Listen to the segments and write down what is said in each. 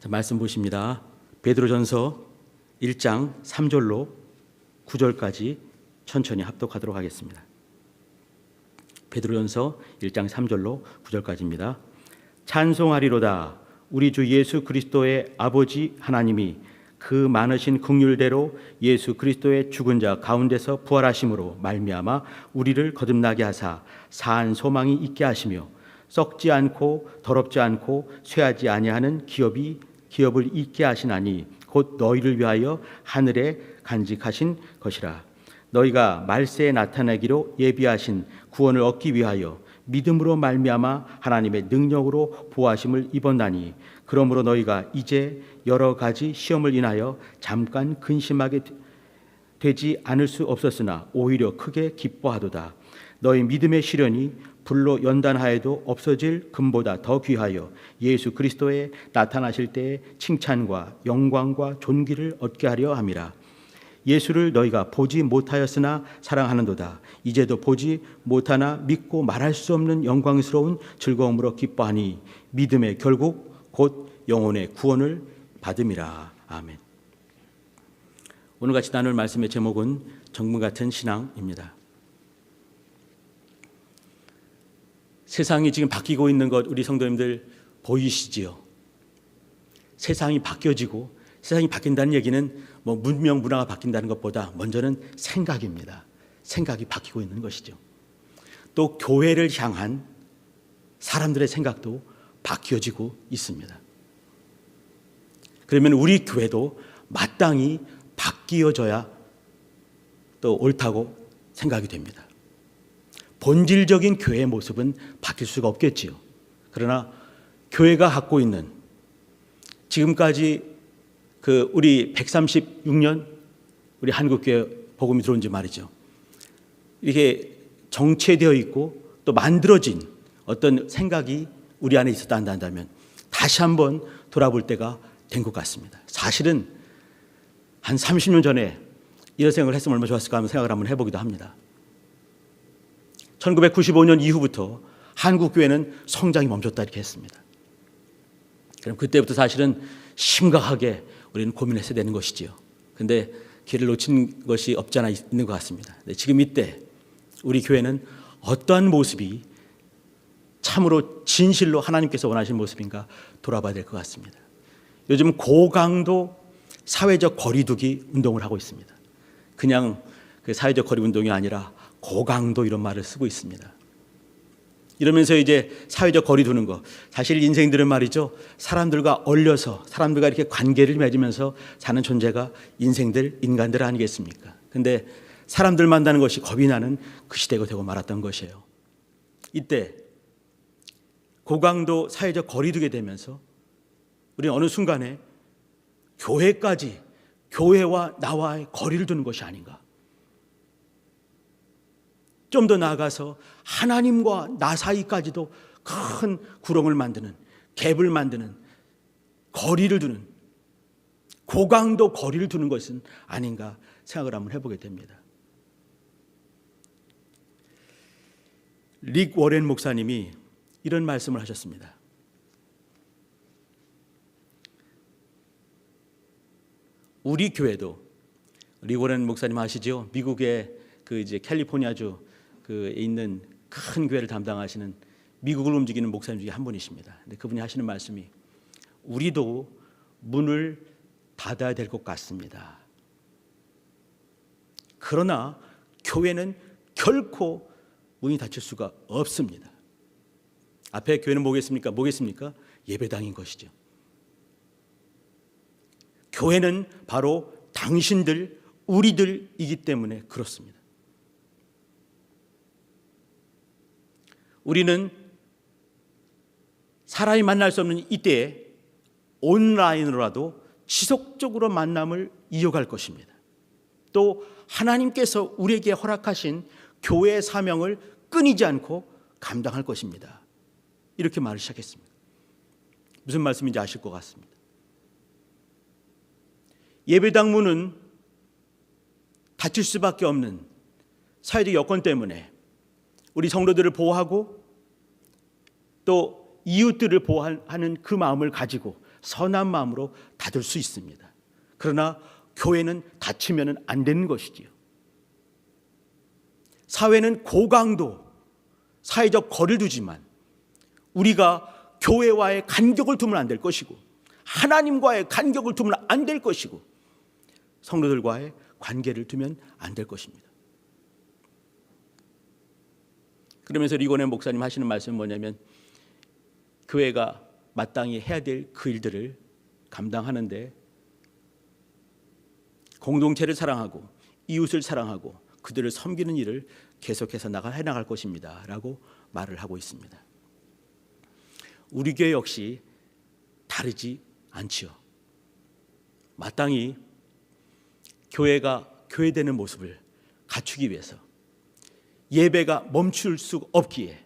자, 말씀 보십니다. 베드로전서 1장 3절로 9절까지 천천히 합독하도록 하겠습니다. 베드로전서 1장 3절로 9절까지입니다. 찬송하리로다. 우리 주 예수 그리스도의 아버지 하나님이 그 많으신 긍휼대로 예수 그리스도의 죽은 자 가운데서 부활하심으로 말미암아 우리를 거듭나게 하사 사한 소망이 있게 하시며 썩지 않고 더럽지 않고 쇠하지 아니하는 기업을 있게 하시나니 곧 너희를 위하여 하늘에 간직하신 것이라. 너희가 말세에 나타내기로 예비하신 구원을 얻기 위하여 믿음으로 말미암아 하나님의 능력으로 보호하심을 입었나니 그러므로 너희가 이제 여러 가지 시험을 인하여 잠깐 근심하게 되지 않을 수 없었으나 오히려 크게 기뻐하도다. 너희 믿음의 시련이 불로 연단하여도 없어질 금보다 더 귀하여 예수 그리스도에 나타나실 때의 칭찬과 영광과 존귀를 얻게 하려 함이라. 예수를 너희가 보지 못하였으나 사랑하는도다. 이제도 보지 못하나 믿고 말할 수 없는 영광스러운 즐거움으로 기뻐하니 믿음의 결국 곧 영혼의 구원을 받음이라. 아멘. 오늘 같이 나눌 말씀의 제목은 정문 같은 신앙입니다. 세상이 지금 바뀌고 있는 것 우리 성도님들 보이시지요? 세상이 바뀌어지고 세상이 바뀐다는 얘기는 문명 문화가 바뀐다는 것보다 먼저는 생각입니다. 생각이 바뀌고 있는 것이죠. 또 교회를 향한 사람들의 생각도 바뀌어지고 있습니다. 그러면 우리 교회도 마땅히 바뀌어져야 또 옳다고 생각이 됩니다. 본질적인 교회의 모습은 바뀔 수가 없겠지요. 그러나 교회가 갖고 있는 지금까지 우리 136년 우리 한국교회 복음이 들어온 지 말이죠. 이게 정체되어 있고 또 만들어진 어떤 생각이 우리 안에 있었다 한다면 다시 한번 돌아볼 때가 된 것 같습니다. 사실은 한 30년 전에 이런 생각을 했으면 얼마나 좋았을까 하는 생각을 한번 해보기도 합니다. 1995년 이후부터 한국교회는 성장이 멈췄다 이렇게 했습니다. 그럼 그때부터 사실은 심각하게 우리는 고민했어야 되는 것이지요. 그런데 길을 놓친 것이 없지 않아 있는 것 같습니다. 지금 이때 우리 교회는 어떠한 모습이 참으로 진실로 하나님께서 원하시는 모습인가 돌아봐야 될 것 같습니다. 요즘 고강도 사회적 거리두기 운동을 하고 있습니다. 그냥 그 사회적 거리 운동이 아니라 고강도 이런 말을 쓰고 있습니다. 이러면서 이제 사회적 거리 두는 거, 사실 인생들은 말이죠, 사람들과 얼려서 사람들과 이렇게 관계를 맺으면서 사는 존재가 인간들 아니겠습니까? 근데 사람들 만나는 것이 겁이 나는 그 시대가 되고 말았던 것이에요. 이때 고강도 사회적 거리 두게 되면서 우리는 어느 순간에 교회와 나와의 거리를 두는 것이 아닌가. 좀 더 나아가서 하나님과 나 사이까지도 큰 구렁을 만드는, 갭을 만드는, 거리를 두는, 고강도 거리를 두는 것은 아닌가 생각을 한번 해보게 됩니다. 릭 워렌 목사님이 이런 말씀을 하셨습니다. 우리 교회도, 릭 워렌 목사님 아시죠? 미국의 캘리포니아주 있는 큰 교회를 담당하시는 미국을 움직이는 목사님 중에 한 분이십니다. 근데 그분이 하시는 말씀이 우리도 문을 닫아야 될 것 같습니다. 그러나 교회는 결코 문이 닫힐 수가 없습니다. 앞에 교회는 뭐겠습니까? 예배당인 것이죠. 교회는 바로 당신들, 우리들이기 때문에 그렇습니다. 우리는 사람이 만날 수 없는 이때에 온라인으로라도 지속적으로 만남을 이어갈 것입니다. 또 하나님께서 우리에게 허락하신 교회의 사명을 끊이지 않고 감당할 것입니다. 이렇게 말을 시작했습니다. 무슨 말씀인지 아실 것 같습니다. 예배당 문은 닫힐 수밖에 없는 사회적 여건 때문에 우리 성도들을 보호하고 또 이웃들을 보호하는 그 마음을 가지고 선한 마음으로 닫을 수 있습니다. 그러나 교회는 닫히면 안 되는 것이지요. 사회는 고강도 사회적 거리를 두지만 우리가 교회와의 간격을 두면 안 될 것이고 하나님과의 간격을 두면 안 될 것이고 성도들과의 관계를 두면 안 될 것입니다. 그러면서 리고네 목사님 하시는 말씀은 뭐냐면 교회가 마땅히 해야 될 그 일들을 감당하는데 공동체를 사랑하고 이웃을 사랑하고 그들을 섬기는 일을 계속해서 해나갈 것입니다 라고 말을 하고 있습니다. 우리 교회 역시 다르지 않지요. 마땅히 교회가 교회되는 모습을 갖추기 위해서 예배가 멈출 수 없기에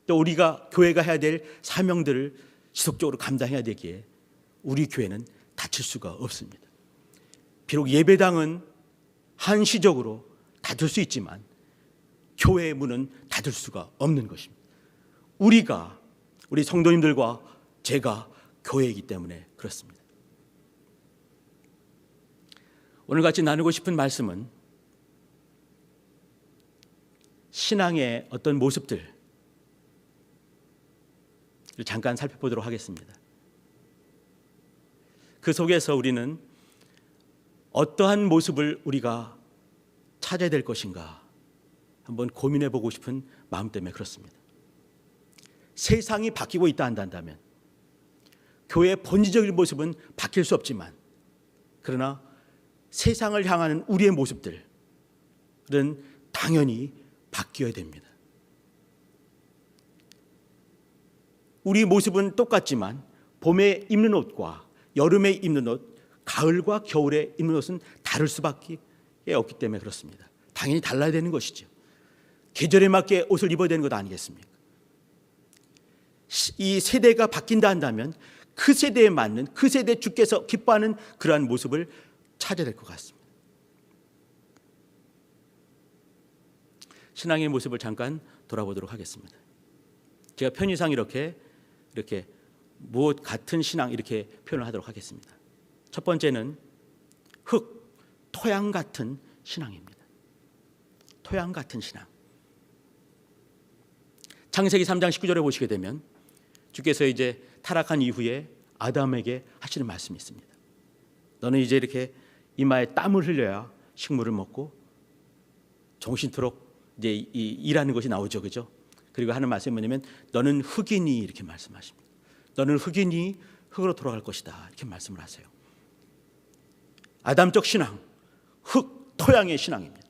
또 우리가 교회가 해야 될 사명들을 지속적으로 감당해야 되기에 우리 교회는 닫힐 수가 없습니다. 비록 예배당은 한시적으로 닫을 수 있지만 교회의 문은 닫을 수가 없는 것입니다. 우리 성도님들과 제가 교회이기 때문에 그렇습니다. 오늘 같이 나누고 싶은 말씀은 신앙의 어떤 모습들 잠깐 살펴보도록 하겠습니다. 그 속에서 우리는 어떠한 모습을 우리가 찾아야 될 것인가 한번 고민해 보고 싶은 마음 때문에 그렇습니다. 세상이 바뀌고 있다 한다면 교회의 본질적인 모습은 바뀔 수 없지만 그러나 세상을 향하는 우리의 모습들은 당연히 바뀌어야 됩니다. 우리 모습은 똑같지만 봄에 입는 옷과 여름에 입는 옷, 가을과 겨울에 입는 옷은 다를 수밖에 없기 때문에 그렇습니다. 당연히 달라야 되는 것이죠. 계절에 맞게 옷을 입어야 되는 것 아니겠습니까? 이 세대가 바뀐다 한다면 그 세대에 맞는 그 세대 주께서 기뻐하는 그러한 모습을 찾아야 될 것 같습니다. 신앙의 모습을 잠깐 돌아보도록 하겠습니다. 제가 편의상 이렇게 무엇 같은 신앙 이렇게 표현을 하도록 하겠습니다. 첫 번째는 흙, 토양 같은 신앙입니다. 토양 같은 신앙. 창세기 3장 19절에 보시게 되면 주께서 이제 타락한 이후에 아담에게 하시는 말씀이 있습니다. 너는 이제 이렇게 이마에 땀을 흘려야 식물을 먹고 정신토록 이제 일하는 것이 나오죠, 그죠? 그리고 하는 말씀이 뭐냐면 너는 흙이니 이렇게 말씀하십니다. 너는 흙이니 흙으로 돌아갈 것이다 이렇게 말씀을 하세요. 아담적 신앙, 흙, 토양의 신앙입니다.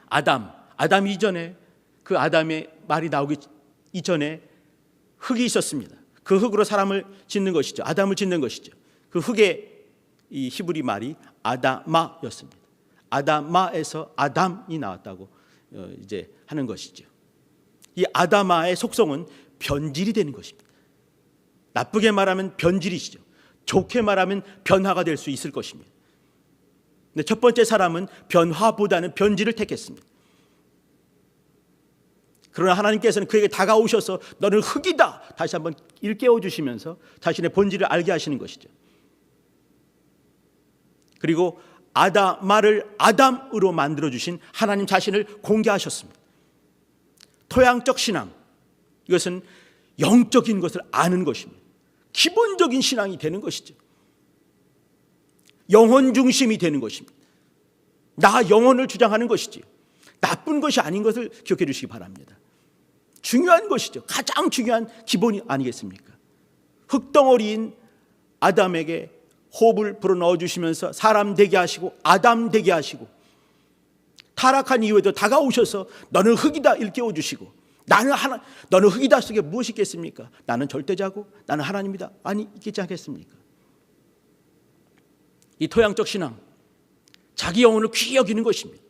아담 이전에 그 아담의 말이 나오기 이전에 흙이 있었습니다. 그 흙으로 사람을 짓는 것이죠. 아담을 짓는 것이죠. 그 흙의 이 히브리 말이 아다마였습니다. 아다마에서 아담이 나왔다고 이제 하는 것이죠. 이 아다마의 속성은 변질이 되는 것입니다. 나쁘게 말하면 변질이시죠. 좋게 말하면 변화가 될 수 있을 것입니다. 근데 첫 번째 사람은 변화보다는 변질을 택했습니다. 그러나 하나님께서는 그에게 다가오셔서 너는 흙이다 다시 한번 일깨워 주시면서 자신의 본질을 알게 하시는 것이죠. 그리고 아다마를 아담으로 만들어 주신 하나님 자신을 공개하셨습니다. 토양적 신앙, 이것은 영적인 것을 아는 것입니다. 기본적인 신앙이 되는 것이죠. 영혼 중심이 되는 것입니다. 나 영혼을 주장하는 것이지 나쁜 것이 아닌 것을 기억해 주시기 바랍니다. 중요한 것이죠. 가장 중요한 기본이 아니겠습니까? 흙덩어리인 아담에게 호흡을 불어넣어 주시면서 사람 되게 하시고 아담 되게 하시고 타락한 이후에도 다가오셔서 너는 흙이다 일깨워 주시고 너는 흙이다 속에 무엇이 있겠습니까? 나는 절대자고 나는 하나님이다. 아니 있겠지 않겠습니까? 이 토양적 신앙, 자기 영혼을 귀히 여기는 것입니다.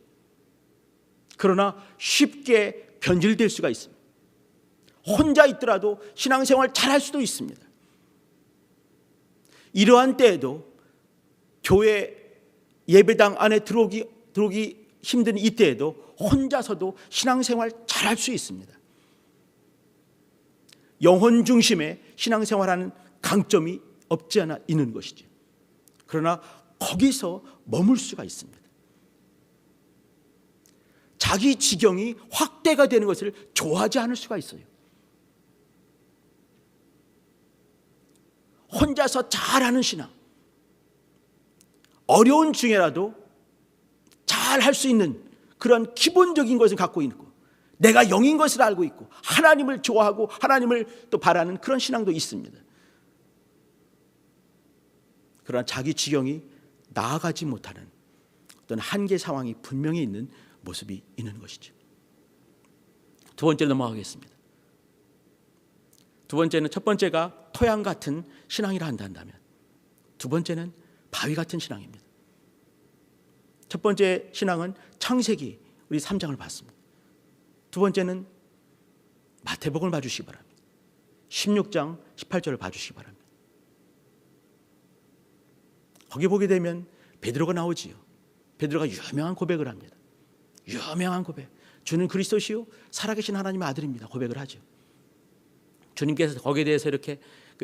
그러나 쉽게 변질될 수가 있습니다. 혼자 있더라도 신앙생활 잘할 수도 있습니다. 이러한 때에도 교회 예배당 안에 들어오기 힘든 이때에도 혼자서도 신앙생활 잘할 수 있습니다. 영혼 중심의 신앙생활하는 강점이 없지 않아 있는 것이지. 그러나 거기서 머물 수가 있습니다. 자기 지경이 확대가 되는 것을 좋아하지 않을 수가 있어요. 혼자서 잘하는 신앙, 어려운 중에라도 잘 할 수 있는 그런 기본적인 것을 갖고 있고, 내가 영인 것을 알고 있고, 하나님을 좋아하고 하나님을 또 바라는 그런 신앙도 있습니다. 그러나 자기 지경이 나아가지 못하는 어떤 한계 상황이 분명히 있는 모습이 있는 것이죠. 두 번째로 넘어가겠습니다. 두 번째는, 첫 번째가 토양 같은 신앙이라 한다면 두 번째는 바위 같은 신앙입니다. 첫 번째 신앙은 창세기 우리 3장을 봤습니다. 두 번째는 마태복음을 봐주시기 바랍니다. 16장 18절을 봐주시기 바랍니다. 거기 보게 되면 베드로가 나오지요. 베드로가 유명한 고백을 합니다. 유명한 고백. 주는 그리스도시요 살아계신 하나님의 아들입니다. 고백을 하죠. 주님께서 거기에 대해서 이렇게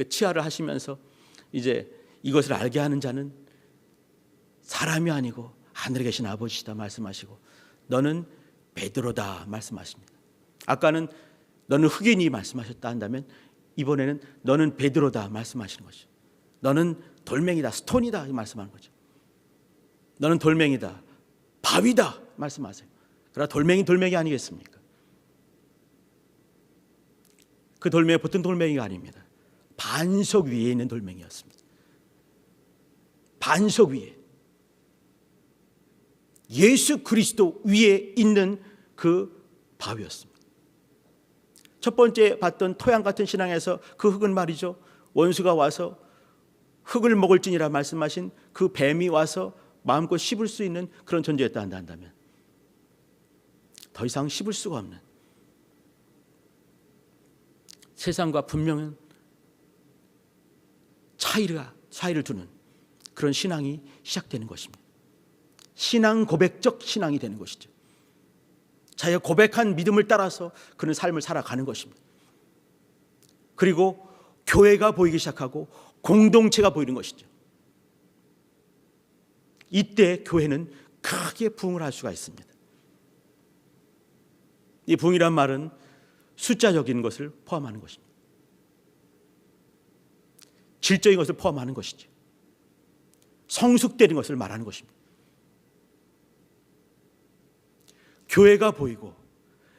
치하를 하시면서 이제 이것을 알게 하는 자는 사람이 아니고 하늘에 계신 아버지시다 말씀하시고, 너는 베드로다 말씀하십니다. 아까는 너는 흑인이 말씀하셨다 한다면 이번에는 너는 베드로다 말씀하시는 거죠. 너는 돌멩이다, 스톤이다 말씀하는 거죠. 너는 돌멩이다, 바위다 말씀하세요. 그러나 돌멩이 아니겠습니까? 그 돌멩이 보통 돌멩이가 아닙니다. 반석 위에 있는 돌멩이였습니다. 반석 위에, 예수 그리스도 위에 있는 그 바위였습니다. 첫 번째 봤던 토양 같은 신앙에서 그 흙은 말이죠, 원수가 와서 흙을 먹을지니라 말씀하신 그 뱀이 와서 마음껏 씹을 수 있는 그런 존재였다 한다면, 더 이상 씹을 수가 없는, 세상과 분명한 차이를 두는 그런 신앙이 시작되는 것입니다. 신앙 고백적 신앙이 되는 것이죠. 자기가 고백한 믿음을 따라서 그는 삶을 살아가는 것입니다. 그리고 교회가 보이기 시작하고 공동체가 보이는 것이죠. 이때 교회는 크게 부흥을 할 수가 있습니다. 이 부흥이란 말은 숫자적인 것을 포함하는 것입니다. 질적인 것을 포함하는 것이죠. 성숙되는 것을 말하는 것입니다. 교회가 보이고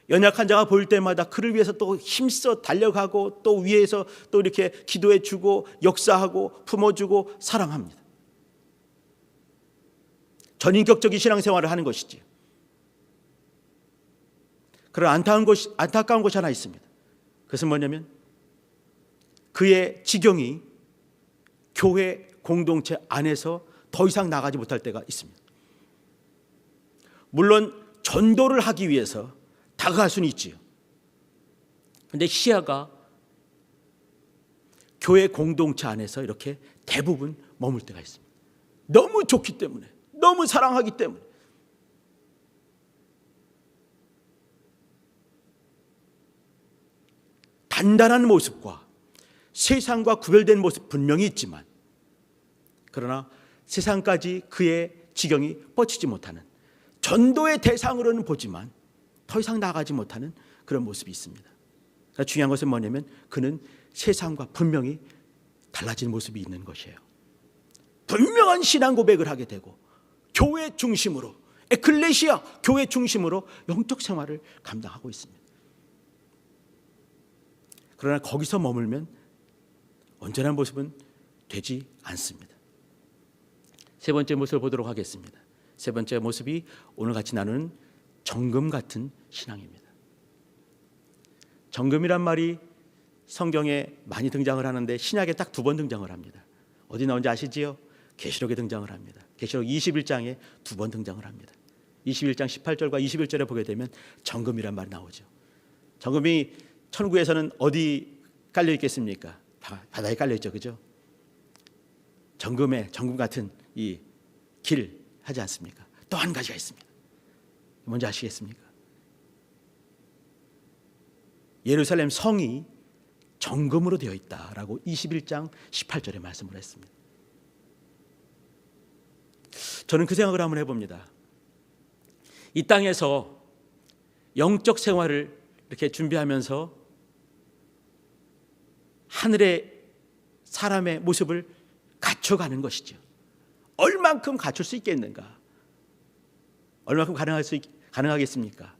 연약한 자가 보일 때마다 그를 위해서 또 힘써 달려가고, 또 위에서 또 이렇게 기도해 주고 역사하고 품어주고 사랑합니다. 전인격적인 신앙생활을 하는 것이지. 그런 안타까운 것이 하나 있습니다. 그것은 뭐냐면 그의 지경이 교회 공동체 안에서 더 이상 나가지 못할 때가 있습니다. 물론 전도를 하기 위해서 다가갈 수는 있지요. 그런데 시야가 교회 공동체 안에서 이렇게 대부분 머물 때가 있습니다. 너무 좋기 때문에, 너무 사랑하기 때문에. 단단한 모습과 세상과 구별된 모습 분명히 있지만, 그러나 세상까지 그의 지경이 뻗치지 못하는, 전도의 대상으로는 보지만 더 이상 나가지 못하는 그런 모습이 있습니다. 중요한 것은 뭐냐면 그는 세상과 분명히 달라진 모습이 있는 것이에요. 분명한 신앙 고백을 하게 되고 교회 중심으로, 에클레시아 교회 중심으로 영적 생활을 감당하고 있습니다. 그러나 거기서 머물면 온전한 모습은 되지 않습니다. 세 번째 모습을 보도록 하겠습니다. 세 번째 모습이 오늘 같이 나누는 정금 같은 신앙입니다. 정금이란 말이 성경에 많이 등장을 하는데 신약에 딱 2번 등장을 합니다. 어디 나온지 아시지요? 계시록에 등장을 합니다. 계시록 21장에 2번 등장을 합니다. 21장 18절과 21절에 보게 되면 정금이란 말이 나오죠. 정금이 천국에서는 어디 깔려 있겠습니까? 바다에 깔려 있죠, 그죠? 정금 같은 이 길 하지 않습니까? 또 한 가지가 있습니다. 뭔지 아시겠습니까? 예루살렘 성이 정금으로 되어 있다라고 21장 18절에 말씀을 했습니다. 저는 그 생각을 한번 해봅니다. 이 땅에서 영적 생활을 이렇게 준비하면서 하늘의 사람의 모습을 갖춰가는 것이죠. 얼만큼 갖출 수 있겠는가? 얼만큼 가능하겠습니까?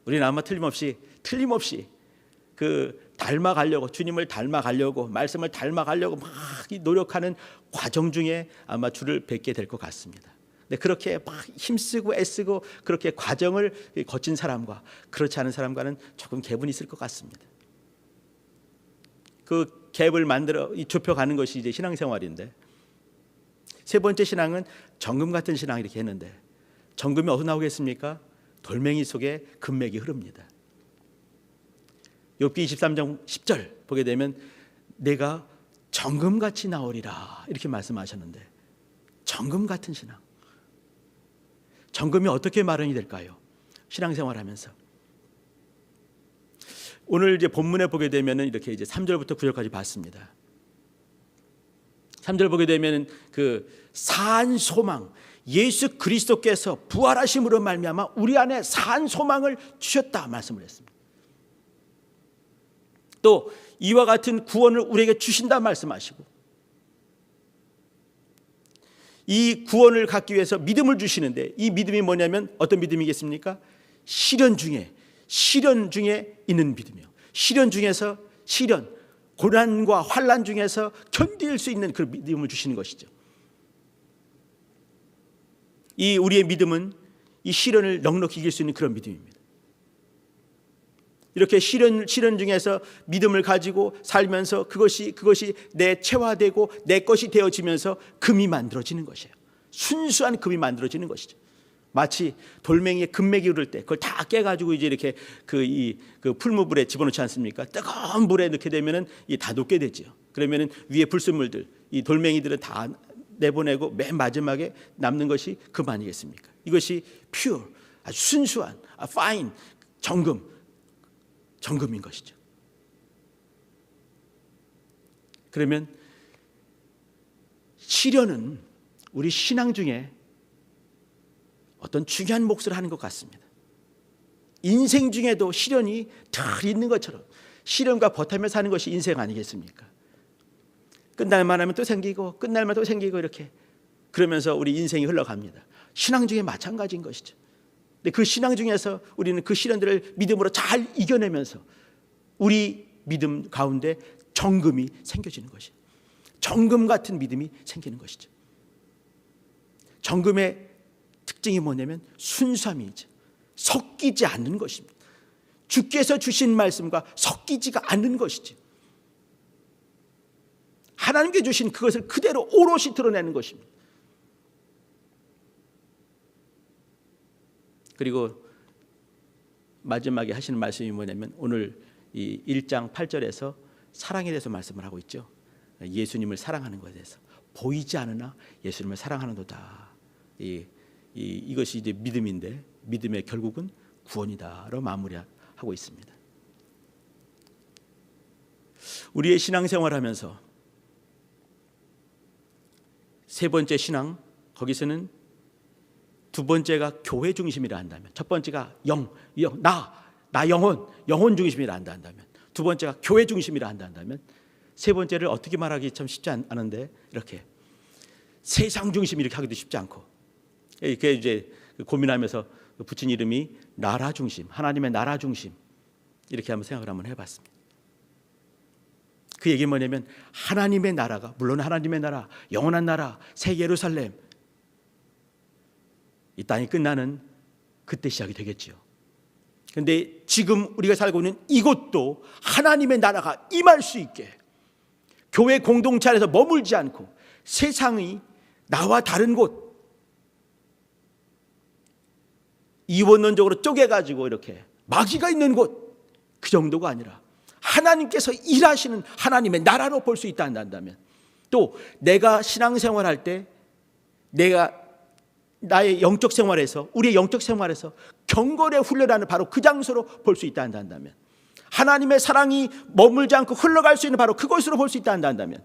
우리는 아마 틀림없이 그 닮아가려고, 주님을 닮아가려고, 말씀을 닮아가려고 막 노력하는 과정 중에 아마 주를 뵙게 될 것 같습니다. 근데 그렇게 막 힘쓰고 애쓰고 그렇게 과정을 거친 사람과 그렇지 않은 사람과는 조금 갭은 있을 것 같습니다. 그 갭을 만들어 좁혀가는 것이 이제 신앙생활인데, 세 번째 신앙은 정금 같은 신앙 이렇게 했는데, 정금이 어디서 나오겠습니까? 돌멩이 속에 금맥이 흐릅니다. 욥기 23장 10절 보게 되면 내가 정금같이 나오리라 이렇게 말씀하셨는데, 정금 같은 신앙. 정금이 어떻게 마련이 될까요? 신앙생활하면서. 오늘 이제 본문에 보게 되면은 이렇게 이제 3절부터 9절까지 봤습니다. 3절 보게 되면은 그 산 소망, 예수 그리스도께서 부활하심으로 말미암아 우리 안에 산 소망을 주셨다 말씀을 했습니다. 또 이와 같은 구원을 우리에게 주신다 말씀하시고, 이 구원을 갖기 위해서 믿음을 주시는데, 이 믿음이 뭐냐면 어떤 믿음이겠습니까? 시련 중에 있는 믿음이요. 시련 중에서, 고난과 환난 중에서 견딜 수 있는 그 믿음을 주시는 것이죠. 이 우리의 믿음은 이 시련을 넉넉히 이길 수 있는 그런 믿음입니다. 이렇게 시련 중에서 믿음을 가지고 살면서 그것이 내 체화되고 내 것이 되어지면서 금이 만들어지는 것이에요. 순수한 금이 만들어지는 것이죠. 마치 돌멩이에 금맥이 흐를 때 그걸 다 깨가지고 이제 이렇게 그 풀무불에 집어넣지 않습니까? 뜨거운 물에 넣게 되면은 다 녹게 되죠. 그러면은 위에 불순물들, 이 돌멩이들은 다 내보내고 맨 마지막에 남는 것이 금 아니겠습니까? 이것이 pure, 아주 순수한, fine, 정금인 것이죠. 그러면 시련은 우리 신앙 중에 어떤 중요한 몫을 하는 것 같습니다. 인생 중에도 시련이 늘 있는 것처럼 시련과 버티며 사는 것이 인생 아니겠습니까? 끝날만 하면 또 생기고 끝날만 또 생기고 이렇게 그러면서 우리 인생이 흘러갑니다. 신앙 중에 마찬가지인 것이죠. 근데 그 신앙 중에서 우리는 그 시련들을 믿음으로 잘 이겨내면서 우리 믿음 가운데 정금이 생겨지는 것이죠. 정금 같은 믿음이 생기는 것이죠. 정금의 특징이 뭐냐면 순수함이죠. 섞이지 않는 것입니다. 주께서 주신 말씀과 섞이지가 않는 것이죠. 하나님께 주신 그것을 그대로 오롯이 드러내는 것입니다. 그리고 마지막에 하시는 말씀이 뭐냐면 오늘 이 1장 8절에서 사랑에 대해서 말씀을 하고 있죠. 예수님을 사랑하는 것에 대해서. 보이지 않으나 예수님을 사랑하는도다. 이것이 이제 믿음인데, 믿음의 결국은 구원이다로 마무리하고 있습니다. 우리의 신앙생활하면서 세 번째 신앙, 거기서는 두 번째가 교회 중심이라 한다면, 첫 번째가 나 영혼 중심이라 한다면, 두 번째가 교회 중심이라 한다면, 세 번째를 어떻게 말하기 참 쉽지 않은데 이렇게 세상 중심 이렇게 하기도 쉽지 않고, 이렇게 이제 고민하면서 붙인 이름이 나라 중심, 하나님의 나라 중심 이렇게 한번 생각을 한번 해봤습니다. 그 얘기는 뭐냐면 하나님의 나라가, 물론 하나님의 나라, 영원한 나라, 새 예루살렘, 이 땅이 끝나는 그때 시작이 되겠죠. 그런데 지금 우리가 살고 있는 이곳도 하나님의 나라가 임할 수 있게 교회 공동체 안에서 머물지 않고 세상이 나와 다른 곳, 이원론적으로 쪼개가지고 이렇게 마귀가 있는 곳, 그 정도가 아니라 하나님께서 일하시는 하나님의 나라로 볼 수 있다 한다면, 또 내가 신앙생활할 때 내가 나의 영적 생활에서, 우리의 영적 생활에서 경건의 훈련하는 바로 그 장소로 볼 수 있다 한다면, 하나님의 사랑이 머물지 않고 흘러갈 수 있는 바로 그곳으로 볼 수 있다 한다면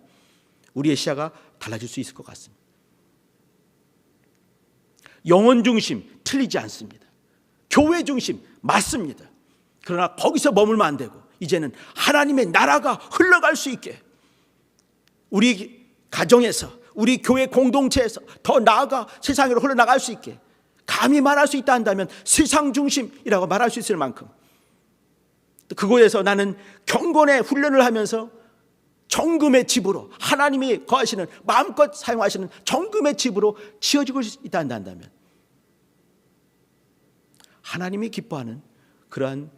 우리의 시야가 달라질 수 있을 것 같습니다. 영혼 중심 틀리지 않습니다. 교회 중심 맞습니다. 그러나 거기서 머물면 안 되고 이제는 하나님의 나라가 흘러갈 수 있게 우리 가정에서 우리 교회 공동체에서 더 나아가 세상으로 흘러나갈 수 있게 감히 말할 수 있다 한다면 세상 중심이라고 말할 수 있을 만큼 그곳에서 나는 경건의 훈련을 하면서 정금의 집으로 하나님이 거하시는 마음껏 사용하시는 정금의 집으로 지어지고 있다 한다면 하나님이 기뻐하는 그러한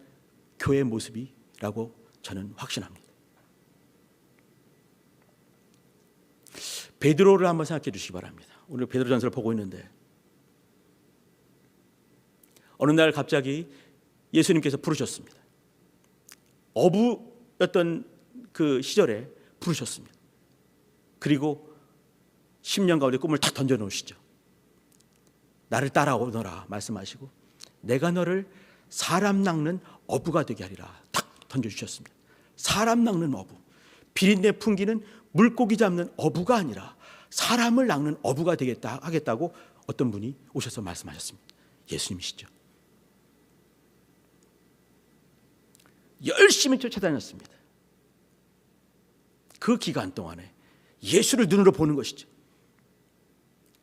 교회의 모습이라고 저는 확신합니다. 베드로를 한번 생각해 주시기 바랍니다. 오늘 베드로전서를 보고 있는데 어느 날 갑자기 예수님께서 부르셨습니다. 어부였던 그 시절에 부르셨습니다. 그리고 10년 가운데 꿈을 탁 던져놓으시죠. 나를 따라오너라 말씀하시고 내가 너를 사람 낚는 어부가 되게 하리라 탁 던져주셨습니다. 사람 낚는 어부, 비린내 풍기는 물고기 잡는 어부가 아니라 사람을 낚는 어부가 하겠다고 어떤 분이 오셔서 말씀하셨습니다. 예수님이시죠. 열심히 쫓아다녔습니다. 그 기간 동안에 예수를 눈으로 보는 것이죠.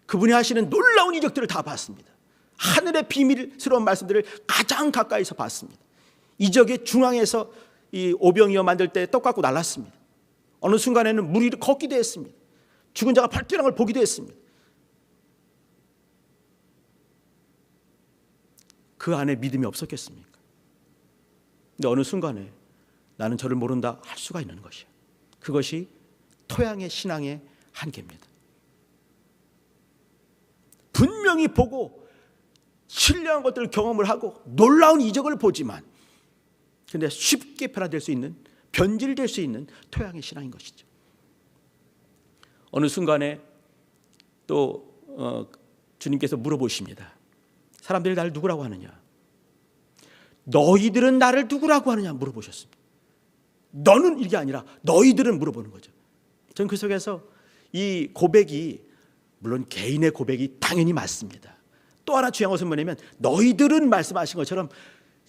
그분이 하시는 놀라운 이적들을 다 봤습니다. 하늘의 비밀스러운 말씀들을 가장 가까이서 봤습니다. 이적의 중앙에서 이 오병이어 만들 때 떡 갖고 날랐습니다. 어느 순간에는 물이 걷기도 했습니다. 죽은 자가 발견한 걸 보기도 했습니다. 그 안에 믿음이 없었겠습니까? 근데 어느 순간에 나는 저를 모른다 할 수가 있는 것이에요. 그것이 토양의 신앙의 한계입니다. 분명히 보고 신령한 것들을 경험을 하고 놀라운 이적을 보지만 근데 쉽게 변화될 수 있는 변질될 수 있는 토양의 신앙인 것이죠. 어느 순간에 또 주님께서 물어보십니다. 사람들이 나를 누구라고 하느냐? 너희들은 나를 누구라고 하느냐 물어보셨습니다. 너는 이게 아니라 너희들은 물어보는 거죠. 저는 그 속에서 이 고백이 물론 개인의 고백이 당연히 맞습니다. 또 하나 중요한 것은 뭐냐면 너희들은 말씀하신 것처럼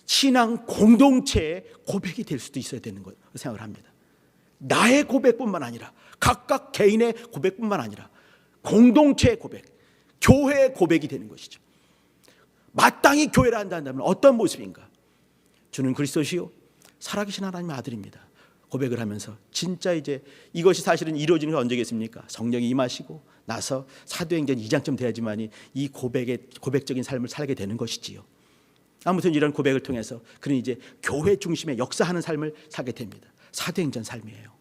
신앙 공동체의 고백이 될 수도 있어야 되는 걸 생각을 합니다. 나의 고백뿐만 아니라 각각 개인의 고백뿐만 아니라 공동체의 고백, 교회의 고백이 되는 것이죠. 마땅히 교회를 한다면 어떤 모습인가? 주는 그리스도시요 살아계신 하나님의 아들입니다. 고백을 하면서 진짜 이제 이것이 사실은 이루어지는 게 언제겠습니까? 성령이 임하시고 나서 사도행전 2장쯤 돼야지만이 이 고백적인 삶을 살게 되는 것이지요. 아무튼 이런 고백을 통해서 그는 이제 교회 중심의 역사하는 삶을 살게 됩니다. 사도행전 삶이에요.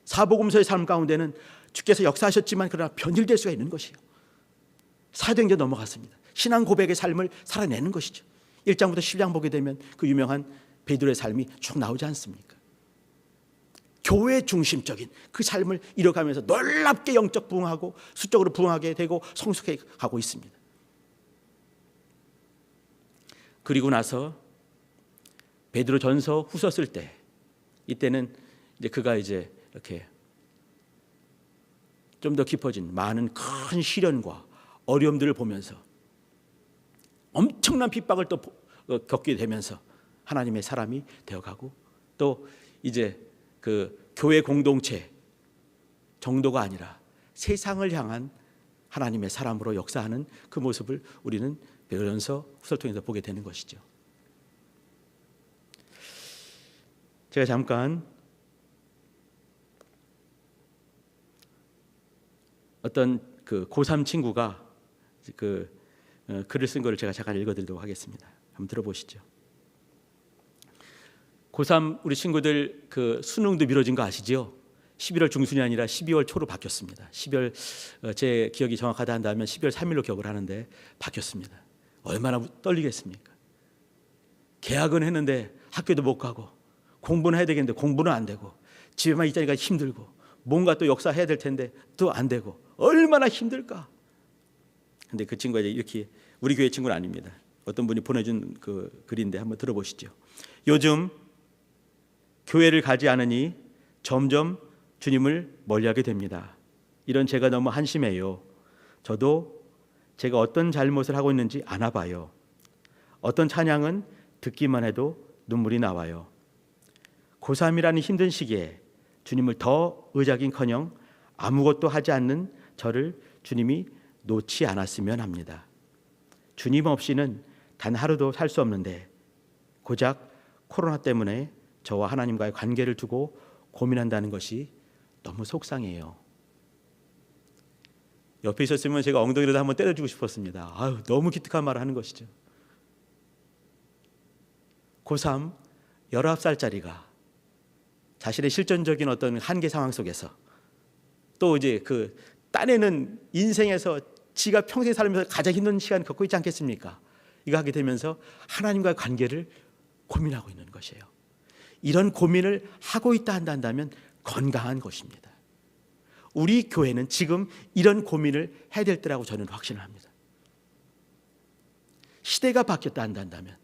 사복음서의 삶 가운데는 주께서 역사하셨지만 그러나 변질될 수가 있는 것이에요. 사도행전 넘어갔습니다. 신앙 고백의 삶을 살아내는 것이죠. 1장부터 10장 보게 되면 그 유명한 베드로의 삶이 쭉 나오지 않습니까? 교회 중심적인 그 삶을 이뤄가면서 놀랍게 영적 부흥하고 수적으로 부흥하게 되고 성숙해 가고 있습니다. 그리고 나서 베드로 전서 후서 쓸 때 이때는 이제 그가 이제 이렇게 좀 더 깊어진 많은 큰 시련과 어려움들을 보면서 엄청난 핍박을 또 겪게 되면서 하나님의 사람이 되어가고 또 이제 그 교회 공동체 정도가 아니라 세상을 향한 하나님의 사람으로 역사하는 그 모습을 우리는 베드로전서 후서를 통해서 보게 되는 것이죠. 제가 잠깐 어떤 그 고3 친구가 그 글을 쓴 거를 제가 잠깐 읽어드리도록 하겠습니다. 한번 들어보시죠. 고3 우리 친구들 그 수능도 미뤄진 거 아시죠? 11월 중순이 아니라 12월 초로 바뀌었습니다. 12월 제 기억이 정확하다 한다면 12월 3일로 기억을 하는데 바뀌었습니다. 얼마나 떨리겠습니까? 계약은 했는데 학교도 못 가고 공부는 해야 되겠는데 공부는 안 되고 집에만 있자니까 힘들고 뭔가 또 역사해야 될 텐데 또 안 되고 얼마나 힘들까? 근데 그 친구가 이렇게 우리 교회 친구는 아닙니다. 어떤 분이 보내준 그 글인데 한번 들어보시죠. 요즘 교회를 가지 않으니 점점 주님을 멀리하게 됩니다. 이런 제가 너무 한심해요. 저도 제가 어떤 잘못을 하고 있는지 아나봐요. 어떤 찬양은 듣기만 해도 눈물이 나와요. 고3이라는 힘든 시기에 주님을 더 의지하긴커녕 아무것도 하지 않는 저를 주님이 놓지 않았으면 합니다. 주님 없이는 단 하루도 살 수 없는데 고작 코로나 때문에 저와 하나님과의 관계를 두고 고민한다는 것이 너무 속상해요. 옆에 있었으면 제가 엉덩이라도 한번 때려주고 싶었습니다. 아유, 너무 기특한 말을 하는 것이죠. 고3 19살짜리가 자신의 실존적인 어떤 한계 상황 속에서 또 이제 그 딴에는 인생에서 지가 평생 살면서 가장 힘든 시간을 겪고 있지 않겠습니까? 이거 하게 되면서 하나님과의 관계를 고민하고 있는 것이에요. 이런 고민을 하고 있다 한다면 건강한 것입니다. 우리 교회는 지금 이런 고민을 해야 될 때라고 저는 확신을 합니다. 시대가 바뀌었다 한다면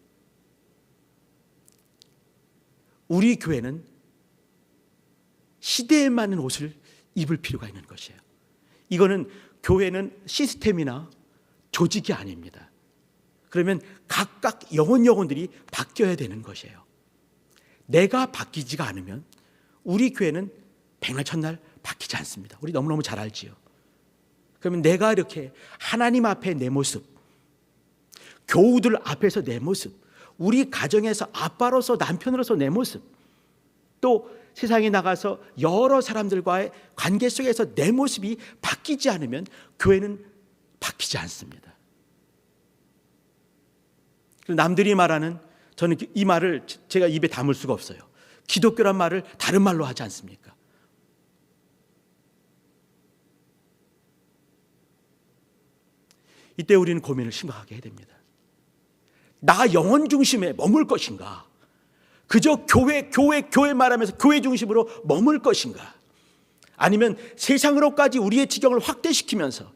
우리 교회는 시대에 맞는 옷을 입을 필요가 있는 것이에요. 이거는 교회는 시스템이나 조직이 아닙니다. 그러면 각각 영혼들이 바뀌어야 되는 것이에요. 내가 바뀌지가 않으면 우리 교회는 백날 첫날 바뀌지 않습니다. 우리 너무너무 잘 알지요. 그러면 내가 이렇게 하나님 앞에 내 모습, 교우들 앞에서 내 모습, 우리 가정에서 아빠로서 남편으로서 내 모습, 또 세상에 나가서 여러 사람들과의 관계 속에서 내 모습이 바뀌지 않으면 교회는 바뀌지 않습니다. 남들이 말하는, 저는 이 말을 제가 입에 담을 수가 없어요. 기독교란 말을 다른 말로 하지 않습니까? 이때 우리는 고민을 심각하게 해야 됩니다. 나 영혼 중심에 머물 것인가? 그저 교회 말하면서 교회 중심으로 머물 것인가? 아니면 세상으로까지 우리의 지경을 확대시키면서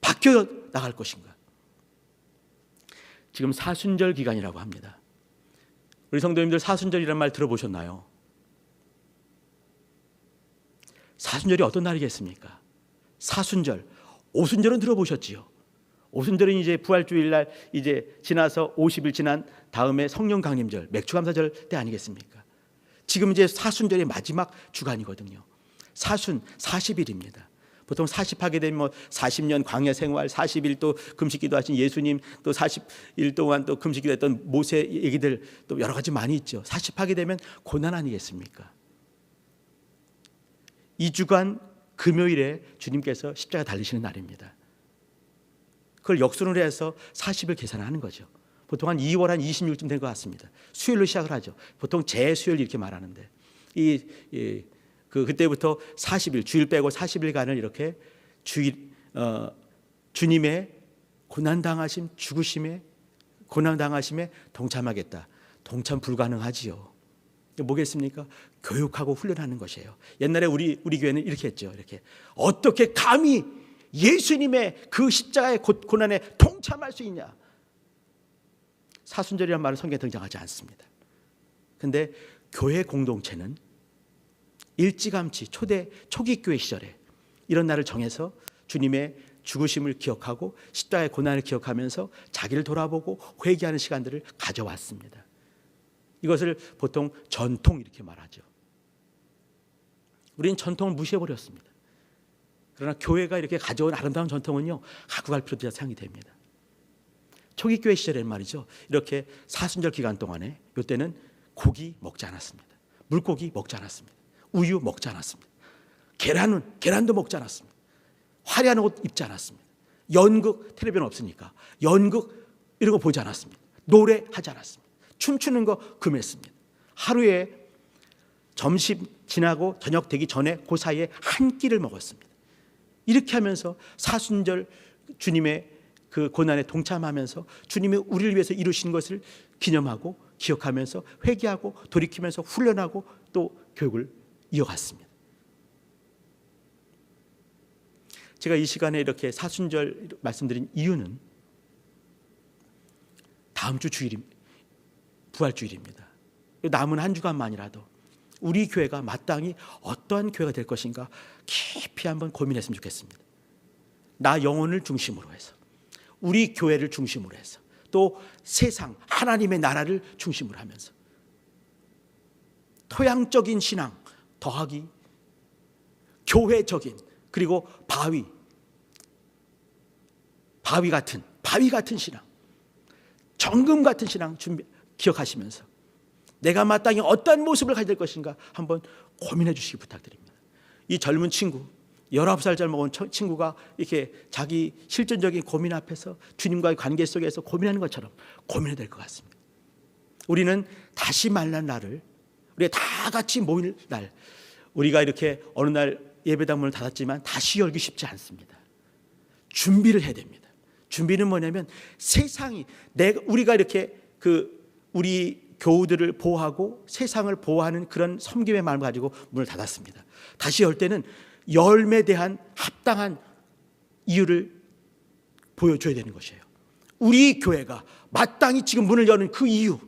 바뀌어 나갈 것인가? 지금 사순절 기간이라고 합니다. 우리 성도님들 사순절이라는 말 들어보셨나요? 사순절이 어떤 날이겠습니까? 사순절, 오순절은 들어보셨지요? 오순절은 이제 부활주일날 이제 지나서 50일 지난 다음에 성령 강림절, 맥주감사절 때 아니겠습니까? 지금 이제 사순절의 마지막 주간이거든요. 사순 40일입니다. 보통 40하게 되면 뭐 40년 광야 생활, 40일 또 금식기도 하신 예수님, 또 40일 동안 또 금식기도 했던 모세 얘기들 또 여러 가지 많이 있죠. 40하게 되면 고난 아니겠습니까? 2주간 금요일에 주님께서 십자가 달리시는 날입니다. 그걸 역순으로 해서 40일 계산하는 거죠. 보통 한 2월 한 26쯤 된 것 같습니다. 수요일로 시작을 하죠. 보통 재수요일 이렇게 말하는데 그때부터 40일, 주일 빼고 40일간을 이렇게 주님의 고난당하심, 죽으심에, 고난당하심에 동참하겠다. 동참 불가능하지요. 뭐겠습니까? 교육하고 훈련하는 것이에요. 옛날에 우리 교회는 이렇게 했죠. 이렇게 어떻게 감히 예수님의 그 십자가의 고난에 동참할 수 있냐? 사순절이라는 말은 성경에 등장하지 않습니다. 그런데 교회 공동체는 일찌감치 초기 교회 시절에 이런 날을 정해서 주님의 죽으심을 기억하고 십자가의 고난을 기억하면서 자기를 돌아보고 회개하는 시간들을 가져왔습니다. 이것을 보통 전통 이렇게 말하죠. 우리는 전통을 무시해버렸습니다. 그러나 교회가 이렇게 가져온 아름다운 전통은요, 갖고 갈 필요도 생각이 됩니다. 초기 교회 시절에는 말이죠, 이렇게 사순절 기간 동안에 이때는 고기 먹지 않았습니다. 물고기 먹지 않았습니다. 우유 먹지 않았습니다. 계란도 먹지 않았습니다. 화려한 옷 입지 않았습니다. 연극, 텔레비전 없으니까 연극 이런 거 보지 않았습니다. 노래하지 않았습니다. 춤추는 거 금했습니다. 하루에 점심 지나고 저녁 되기 전에 그 사이에 한 끼를 먹었습니다. 이렇게 하면서 사순절 주님의 그 고난에 동참하면서 주님이 우리를 위해서 이루신 것을 기념하고 기억하면서 회개하고 돌이키면서 훈련하고 또 교육을 이어갔습니다. 제가 이 시간에 이렇게 사순절 말씀드린 이유는 다음 주 주일입니다. 부활주일입니다. 남은 한 주간만이라도 우리 교회가 마땅히 어떠한 교회가 될 것인가 깊이 한번 고민했으면 좋겠습니다. 나 영혼을 중심으로 해서, 우리 교회를 중심으로 해서, 또 세상 하나님의 나라를 중심으로 하면서 토양적인 신앙 더하기 교회적인, 그리고 바위 같은 신앙, 정금 같은 신앙 기억하시면서 내가 마땅히 어떠한 모습을 가질 것인가 한번 고민해 주시기 부탁드립니다. 이 젊은 친구, 19살 먹은 친구가 이렇게 자기 실존적인 고민 앞에서 주님과의 관계 속에서 고민하는 것처럼 고민해야 될 것 같습니다. 우리는 다시 만난 날을, 우리가 다 같이 모일 날, 우리가 이렇게 어느 날 예배당 문을 닫았지만 다시 열기 쉽지 않습니다. 준비를 해야 됩니다. 준비는 뭐냐면 세상이, 우리가 이렇게 우리 교우들을 보호하고 세상을 보호하는 그런 섬김의 마음을 가지고 문을 닫았습니다. 다시 열 때는 열매에 대한 합당한 이유를 보여줘야 되는 것이에요. 우리 교회가 마땅히 지금 문을 여는 그 이유,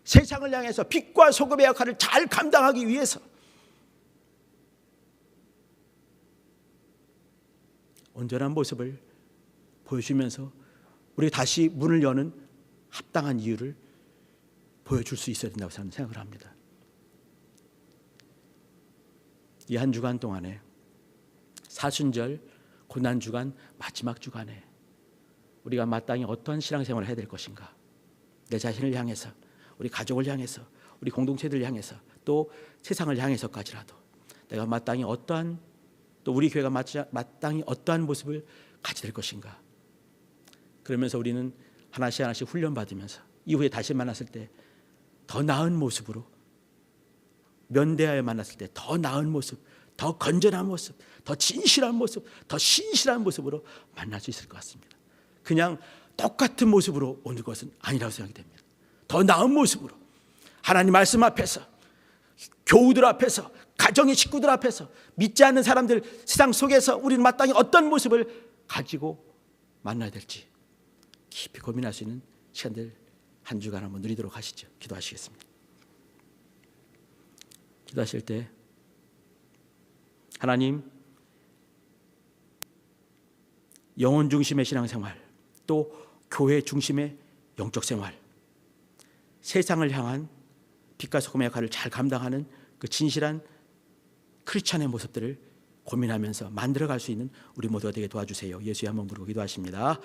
세상을 향해서 빛과 소금의 역할을 잘 감당하기 위해서 온전한 모습을 보여주면서 우리 다시 문을 여는 합당한 이유를 보여줄 수 있어야 된다고 생각을 합니다. 이 한 주간 동안에, 사순절 고난주간 마지막 주간에 우리가 마땅히 어떠한 신앙생활을 해야 될 것인가, 내 자신을 향해서, 우리 가족을 향해서, 우리 공동체들을 향해서, 또 세상을 향해서까지라도 내가 마땅히 어떠한, 또 우리 교회가 마땅히 어떠한 모습을 가지게 될 것인가. 그러면서 우리는 하나씩 하나씩 훈련받으면서 이후에 다시 만났을 때 더 나은 모습으로, 면대하여 만났을 때 더 나은 모습, 더 건전한 모습, 더 진실한 모습, 더 신실한 모습으로 만날 수 있을 것 같습니다. 그냥 똑같은 모습으로 오는 것은 아니라고 생각이 됩니다. 더 나은 모습으로 하나님 말씀 앞에서, 교우들 앞에서, 가정의 식구들 앞에서, 믿지 않는 사람들 세상 속에서 우리는 마땅히 어떤 모습을 가지고 만나야 될지 깊이 고민할 수 있는 시간들 한 주간 한번 누리도록 하시죠. 기도하시겠습니다. 기도하실 때 하나님, 영혼 중심의 신앙생활, 또 교회 중심의 영적 생활, 세상을 향한 빛과 소금의 역할을 잘 감당하는 그 진실한 크리스찬의 모습들을 고민하면서 만들어갈 수 있는 우리 모두가 되게 도와주세요. 예수의 한 번 부르고 기도하십니다.